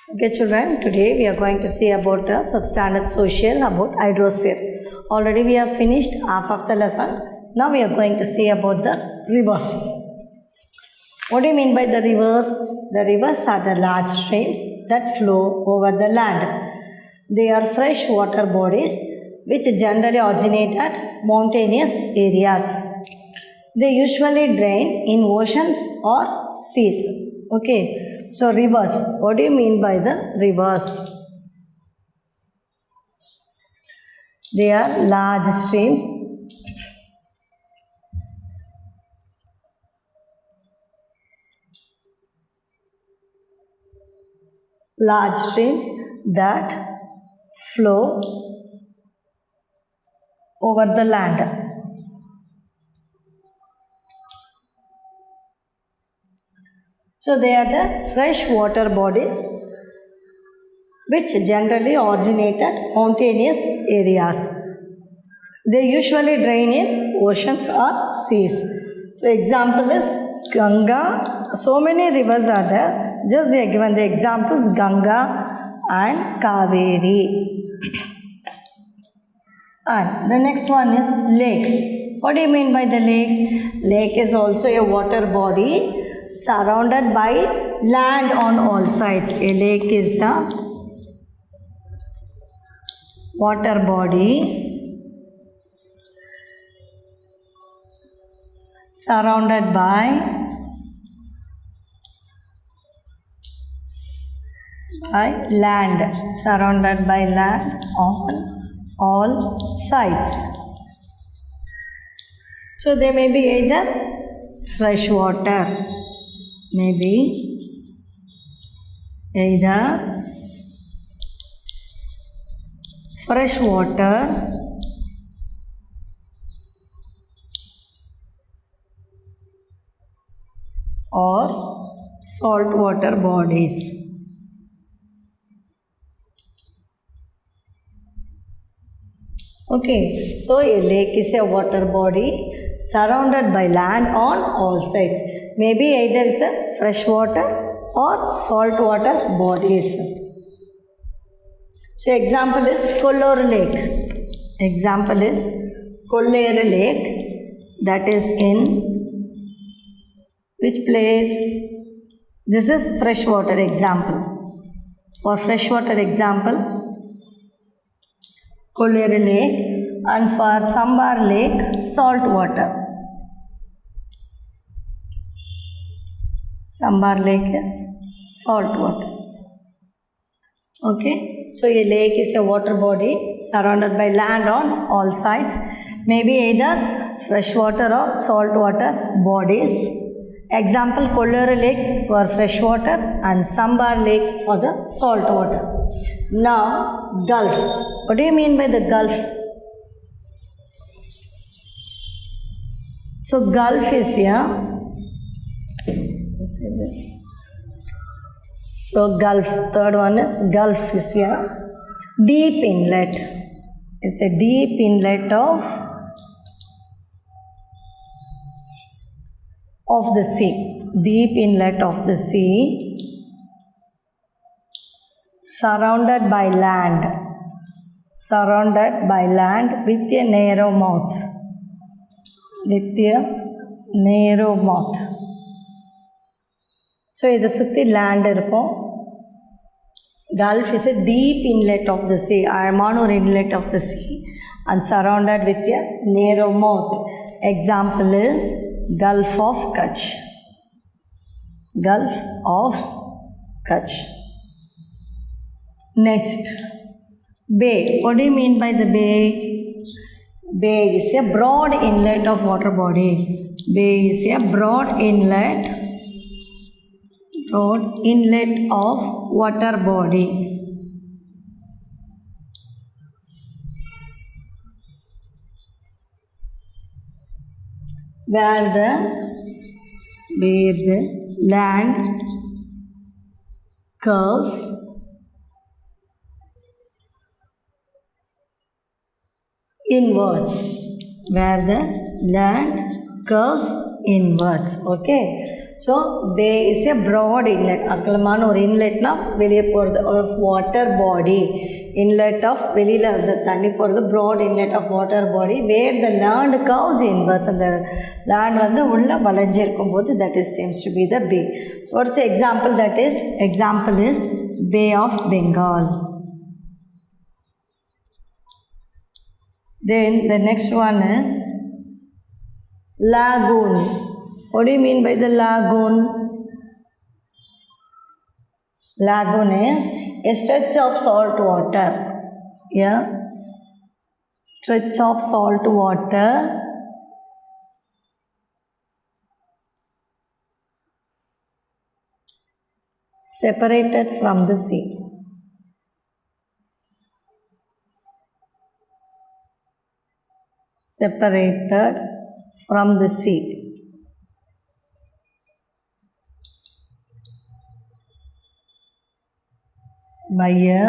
Okay, children, today we are going to see about the substandard social about hydrosphere. Already we have finished half of the lesson. Now we are going to see about the rivers. What do you mean by the rivers? The rivers are the large streams that flow over the land. They are fresh water bodies which generally originate at mountainous areas. They usually drain in oceans or seas. Okay, so rivers. What do you mean by the rivers? They are large streams that flow over the land. So they are the fresh water bodies which generally originate at mountainous areas. They usually drain in oceans or seas. So example is Ganga. So many rivers are there. Just they are given the examples Ganga and Kaveri. And the next one is lakes. What do you mean by the lakes? Lake is also a water body surrounded by land on all sides. A lake is a water body surrounded by land on all sides. So they may be either fresh water, maybe either fresh water or salt water bodies. Okay, so a lake is a water body surrounded by land on all sides. Maybe either it's a fresh water or salt water bodies. So example is Kollur Lake. Example is Kollur Lake, that is in which place? This is freshwater example. For freshwater example, Kollur Lake, and for Sambar Lake, salt water. Sambar Lake is salt water. Okay, so a lake is a water body surrounded by land on all sides. Maybe either freshwater or salt water bodies. Example, Kollur Lake for fresh water and Sambar Lake for the salt water. Now, Gulf. What do you mean by the Gulf? So, Gulf is here. Let's say this. So, Gulf. Third one is Gulf is here. Deep inlet. It's a deep inlet of the sea. Deep inlet of the sea surrounded by land with a narrow mouth. So idu sutti land irukum. Gulf is a deep inlet of the sea, Ayamanur inlet of the sea, and surrounded with a narrow mouth. Example is Gulf of Kutch. Gulf of Kutch. Next, bay. What do you mean by the bay? Bay is a broad inlet of water body. Bay is a broad inlet of water body. Where the land curves inwards. Where the land curves inwards. Okay. So bay is a broad inlet, அகலமான ஒரு இன்லெட்னா வெளியே போகிறது, ஒரு water body, inlet of வெளியில் அந்த தண்ணி போகிறது, broad inlet of water body where the land curves inwards, அந்த லேண்ட் வந்து உள்ளே வளைஞ்சு இருக்கும்போது that is seems to be the bay. So what is the example? That is example is Bay of Bengal. Then the next one is lagoon. What do you mean by the lagoon? Lagoon is a stretch of salt water. Yeah, stretch of salt water separated from the sea. Separated from the sea. By a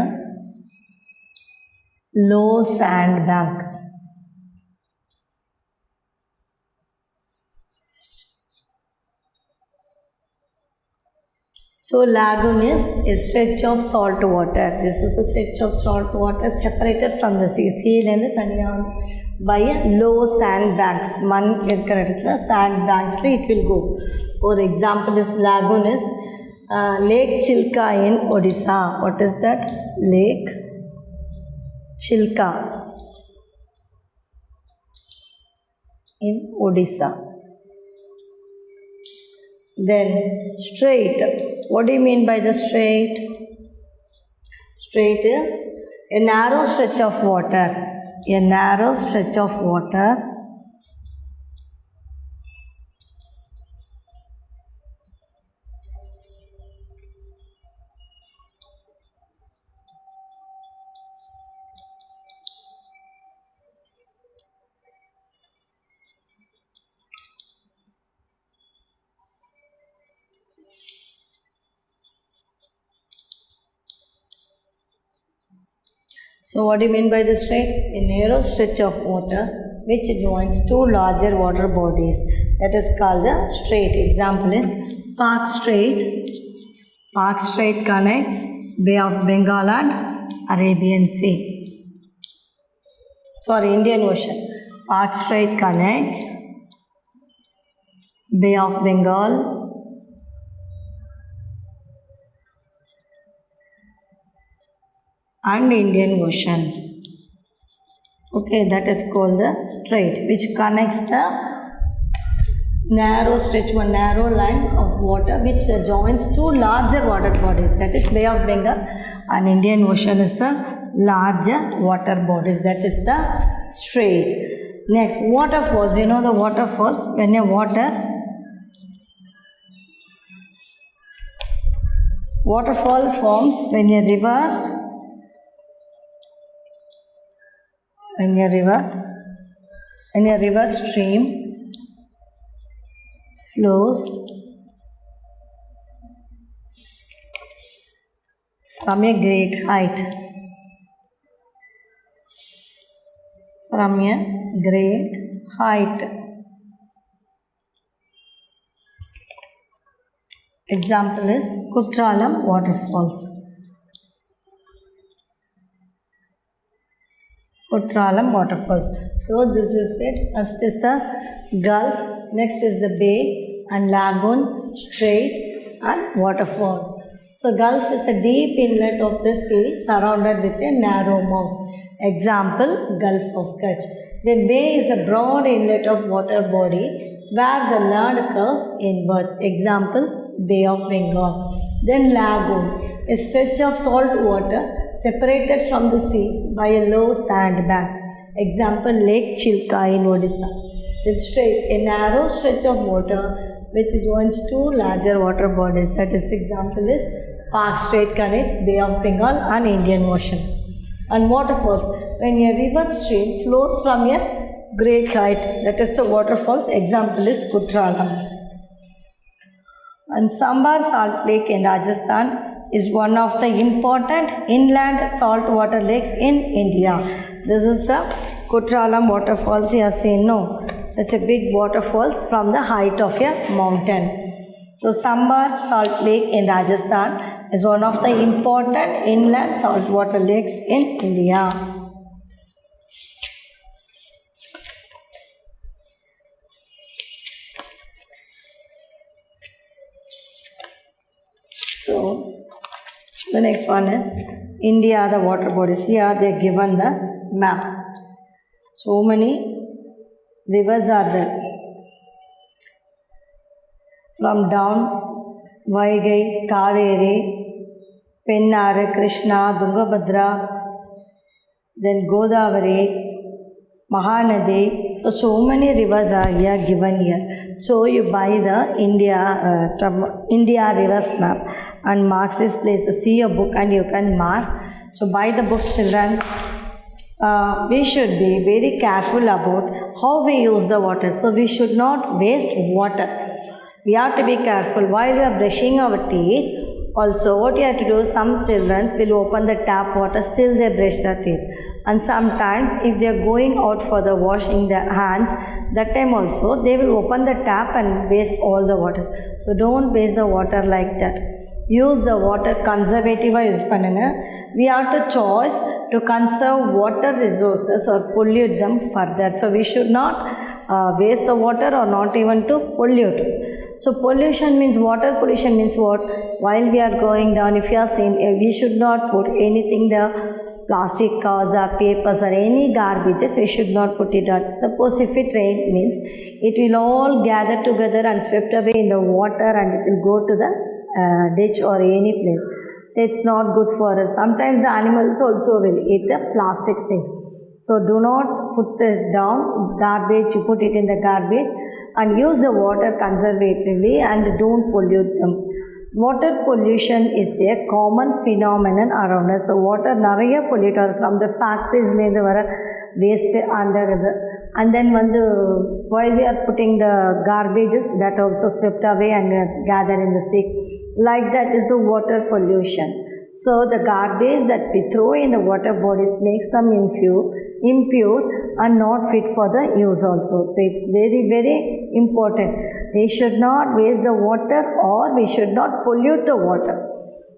low sandbank. So lagoon is a stretch of salt water. This is a stretch of salt water separated from the sea. Sea-லேருந்து தனியாக by a low sandbanks. மண் இருக்கிற இடத்துல sandbanksல it will go. For example, this lagoon is Lake Chilka in Odisha. What is that? Lake Chilka in Odisha. Then strait. What do you mean by the strait? Strait is a narrow stretch of water. A narrow stretch of water So what do you mean by the strait? A narrow stretch of water which joins two larger water bodies. That is called the strait. Example is Park Strait. Park Strait connects Bay of Bengal and Arabian Sea. Sorry, Indian Ocean. Park Strait connects Bay of Bengal and Indian Ocean. Okay, that is called the strait, which connects the narrow stretch, one narrow line of water which joins two larger water bodies. That is Bay of Bengal and Indian Ocean is the larger water bodies. That is the strait. Next, waterfalls. You know the waterfalls, when a waterfall forms when a river stream flows from a great height. Example is Kutralam waterfalls. Kutralam waterfalls. So this is it. First is the Gulf, next is the Bay and Lagoon, Strait and Waterfall. So Gulf is a deep inlet of the sea surrounded with a narrow mouth. Example, Gulf of Kutch. Then Bay is a broad inlet of water body where the land curves inwards. Example, Bay of Bengal. Then Lagoon, a stretch of salt water separated from the sea by a low sandbank. Example, Lake Chilka in Odisha. Then Strait, a narrow stretch of water which joins two larger water bodies. That is, example is Park Strait connects Bay of Bengal and Indian Ocean. And waterfalls, when a river stream flows from a great height. That is the waterfalls. Example is Kutralam. And Sambar Salt Lake in Rajasthan is one of the important inland saltwater lakes in India. This is the Kutralam waterfalls. You have seen, no, such a big waterfalls from the height of a mountain. So Sambar Salt Lake in Rajasthan is one of the important inland saltwater lakes in India. So the next one is India, the water bodies. Here they are given the map. So many rivers are there. From down Vaigai, Kaveri, Pennar, Krishna, Tungabhadra, then Godavari, Mahanadi. So many rivers are here given here. So you buy the India rivers map and marks this place. See a book and you can mark. So buy the books, children. We should be very careful about how we use the water. So we should not waste water. We have to be careful while we are brushing our teeth. Also, what you have to do, some children will open the tap water, still they brush their teeth. And sometimes if they are going out for the washing their hands, that time also they will open the tap and waste all the water. So don't waste the water like that. Use the water conservative use pannunga. We have to choose to conserve water resources or pollute them further. So we should not waste the water or not even to pollute. So pollution means, water pollution means what? While we are going down, if you are seeing, we should not put anything, the plastic covers or papers or any garbages, we should not put it out. Suppose if it rains, means it will all gather together and swept away in the water and it will go to the ditch or any place. So it's not good for us. Sometimes the animals also will eat the plastic things. So do not put this down, garbage, you put it in the garbage and use the water conservatively and don't pollute them. Water pollution is a common phenomenon around us. So water nariya polluted from the factories waste and then while we are putting the garbages, that also swept away and gather in the sea. Like that is the water pollution. So the garbage that we throw in the water bodies makes them impure and not fit for the use also. So it's very, very important. We should not waste the water or we should not pollute the water.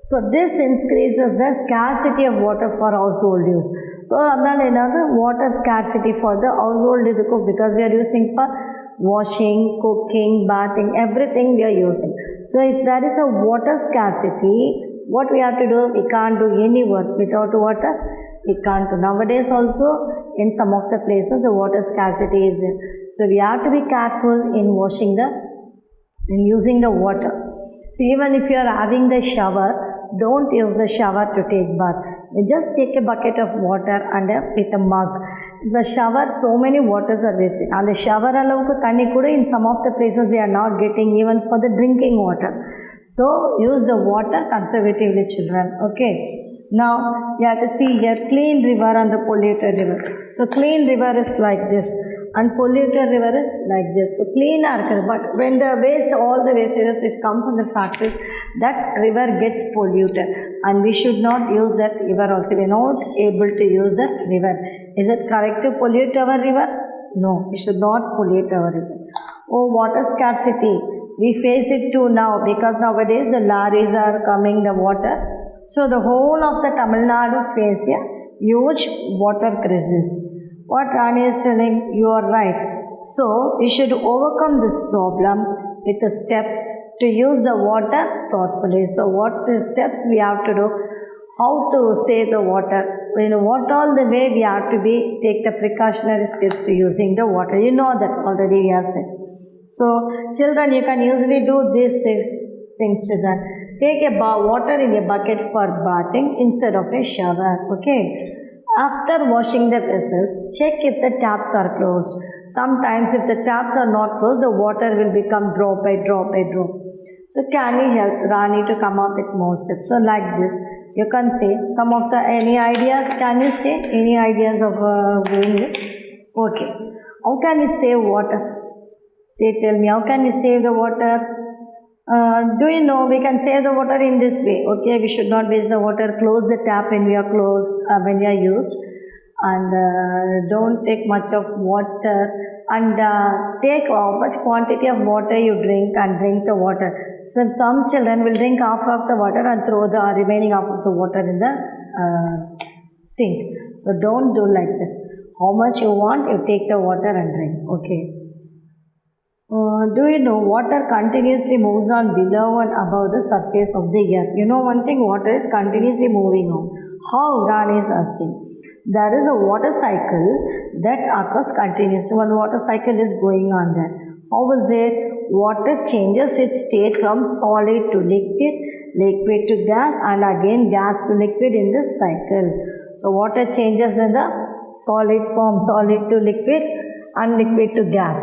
So this increases the scarcity of water for household use. So another water scarcity for the household is because we are using for washing, cooking, bathing, everything we are using. So if there is a water scarcity, what we have to do? We can't do any work without water. We can't do. Nowadays also, in some of the places, the water scarcity is there. So we have to be careful in using the water. So even if you are having the shower, don't use the shower to take bath. You just take a bucket of water and with a mug. The shower, so many waters are wasted. And the shower in some of the places they are not getting even for the drinking water. So use the water conservatively, children. Okay. Now you have to see here clean river and the polluted river. So clean river is like this and polluted river is like this. So clean are, but when the waste, all the wastages which come from the factories, that river gets polluted and we should not use that river also. We are not able to use the river. Is it correct to pollute our river? No, we should not pollute our river. Oh, water scarcity. We face it too now because nowadays the lorries are coming, the water. So the whole of the Tamil Nadu face a huge water crisis. What Rani is telling, you are right. So we should overcome this problem with the steps to use the water thoughtfully. So what steps we have to do? How to save the water? What all the way we have to take the precautionary steps to using the water. You know that already we have said. So children, you can usually do these things, children. Take a water in a bucket for bathing instead of a shower. Okay. After washing the vessels, check if the taps are closed. Sometimes if the taps are not closed, the water will become drop by drop by drop. So can we help Rani to come up with more steps? So like this, you can say some of the, any ideas? Can you say any ideas of doing this? Okay. How can we save water? Say, tell me, how can we save the water? Do you know we can save the water in this way? Okay, we should not waste the water. Close the tap when we are when we are used, and don't take much of water. And take how much quantity of water you drink and drink the water. Some children will drink half of the water and throw the remaining half of the water in the sink. So don't do like that. How much you want, you take the water and drink. Okay. Do you know water continuously moves on below and above the surface of the earth? You know one thing, water is continuously moving on. How? Ran is asking. There is a water cycle that occurs continuously. One water cycle is going on there. How is it? Water changes its state from solid to liquid, liquid to gas, and again gas to liquid in this cycle. So water changes in the solid form, solid to liquid and liquid to gas.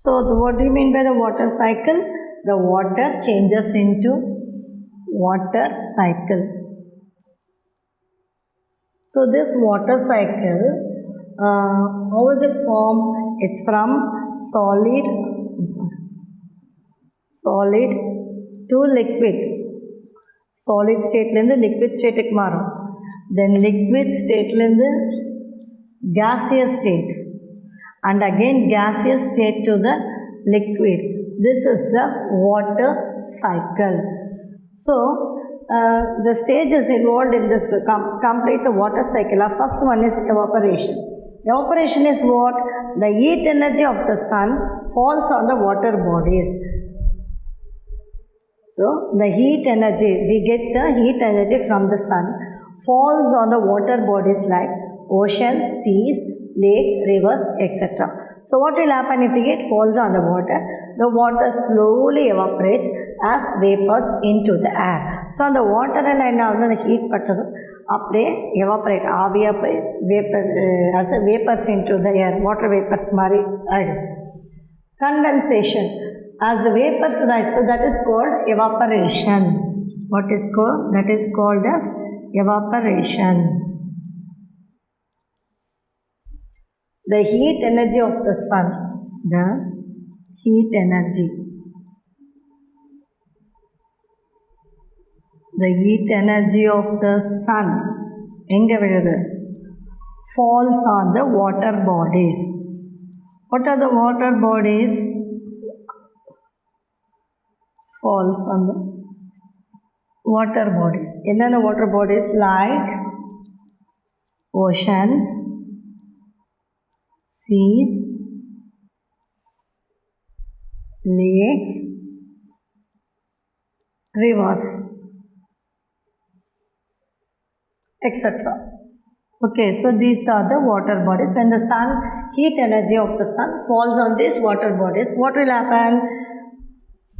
So what do you mean by the water cycle? The water changes into water cycle. So this water cycle, how is it formed? It's from solid to liquid. Solid state lende liquid state ku marum. Then liquid state lende gaseous state. And again gaseous state to the liquid. This is the water cycle. So, the stages involved in this complete the water cycle. Our first one is evaporation. Evaporation is what? The heat energy of the sun falls on the water bodies. So, the heat energy, we get the heat energy from the sun, falls on the water bodies like oceans, seas, lake, rivers, etc. So what will happen if the heat falls on the water? The water slowly evaporates as vapors into the air. So on the water and the heat evaporate vapor as vapors into the air. Water vapors mari. Condensation. As the vapors rise, so that is called evaporation. What is called? That is called as evaporation. The heat energy of the sun, the heat energy of the sun falls on the water bodies. What are the water bodies? Falls on the water bodies. Enna water bodies like oceans, seas, lakes, rivers, etc. Okay, so these are the water bodies. When the heat energy of the sun falls on these water bodies, what will happen?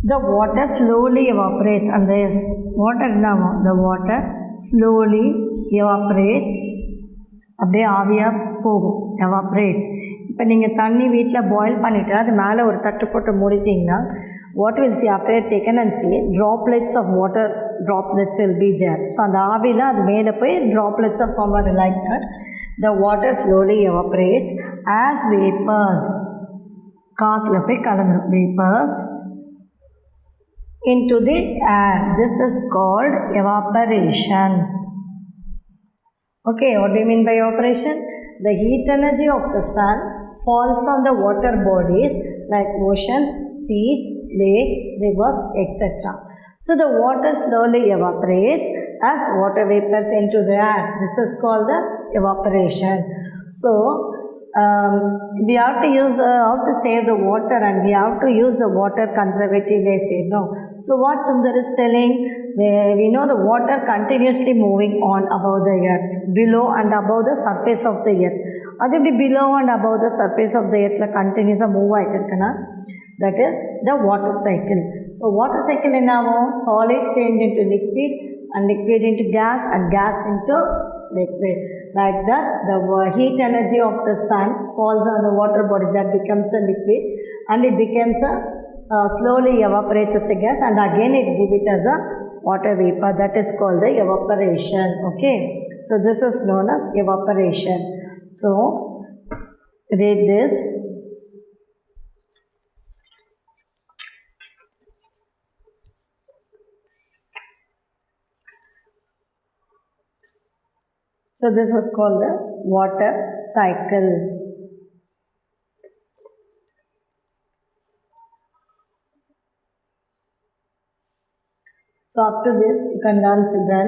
The water slowly evaporates and this water now, the water slowly evaporates. அப்படியே ஆவியாக போகும், evaporates. இப்போ நீங்கள் தண்ணி வீட்டில் boil பண்ணிவிட்டு அது மேலே ஒரு தட்டு போட்டு மூடிட்டிங்கன்னா what will see after taken and see droplets of water droplets will be there. So அந்த ஆவியில் அது மேலே போய் droplets of form or like that. The water slowly evaporates as vapours. காற்றுல போய் கலந்துடும் vapours into the air. This is called evaporation. Okay, what do you mean by evaporation? The heat energy of the sun falls on the water bodies like ocean, seas, lakes, rivers, etc. So the water slowly evaporates as water vapors into the air. This is called the evaporation. So we have to use how to save the water, and we have to use the water conservatively. I say no. So what Sundar is telling, we know the water continuously moving on above the earth, below and above the surface of the earth. That is below and above the surface of the earth continuously move aayirukana. That is the water cycle. So water cycle enna solid change into liquid and liquid into gas and gas into liquid. Like that, the heat energy of the sun falls on the water body, that becomes a liquid, and it becomes a slowly evaporates as a gas, and again it gives it as a water vapor. That is called the evaporation. Okay. So this is known as evaporation. So read this. So this is called the water cycle. So up to this, you can learn, children.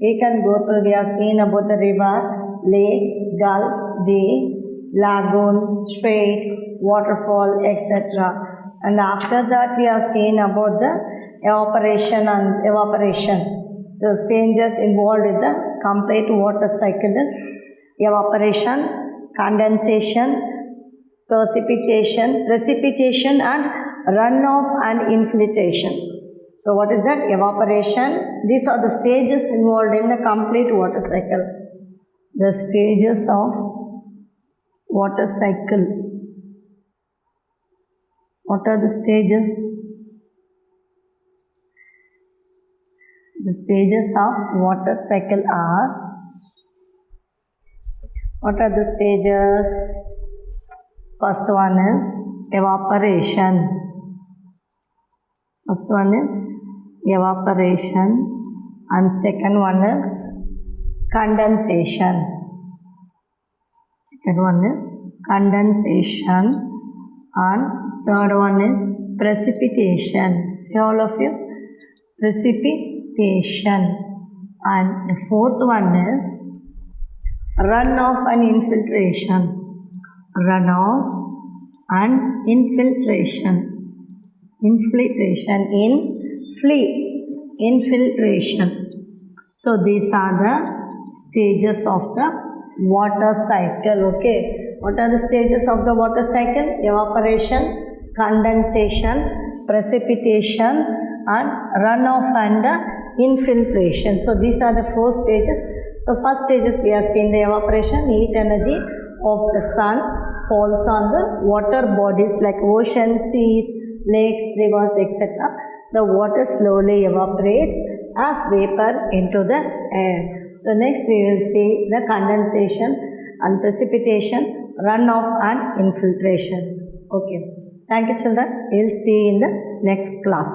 We can go through, we have seen about the river, lake, gulf, bay, lagoon, strait, waterfall, etc. And after that, we have seen about the evaporation. So stages involved in the complete water cycle is evaporation, condensation, precipitation and runoff and infiltration. So what is that? Evaporation. These are the stages involved in the complete water cycle. The stages of water cycle. What are the stages? The stages of water cycle are, what are the stages? First one is evaporation. First one is evaporation and second one is condensation. Second one is condensation and third one is precipitation. See all of you? Precipitation. And the fourth one is runoff and infiltration. Runoff and infiltration. Infiltration. So these are the stages of the water cycle. Okay. What are the stages of the water cycle? Evaporation, condensation, precipitation and runoff and infiltration. So these are the four stages. So first stages we have seen the evaporation, heat energy of the sun falls on the water bodies like ocean, seas, lakes, rivers, etc. The water slowly evaporates as vapor into the air. So next we will see the condensation and precipitation, runoff and infiltration. Okay. Thank you, children. We will see you in the next class.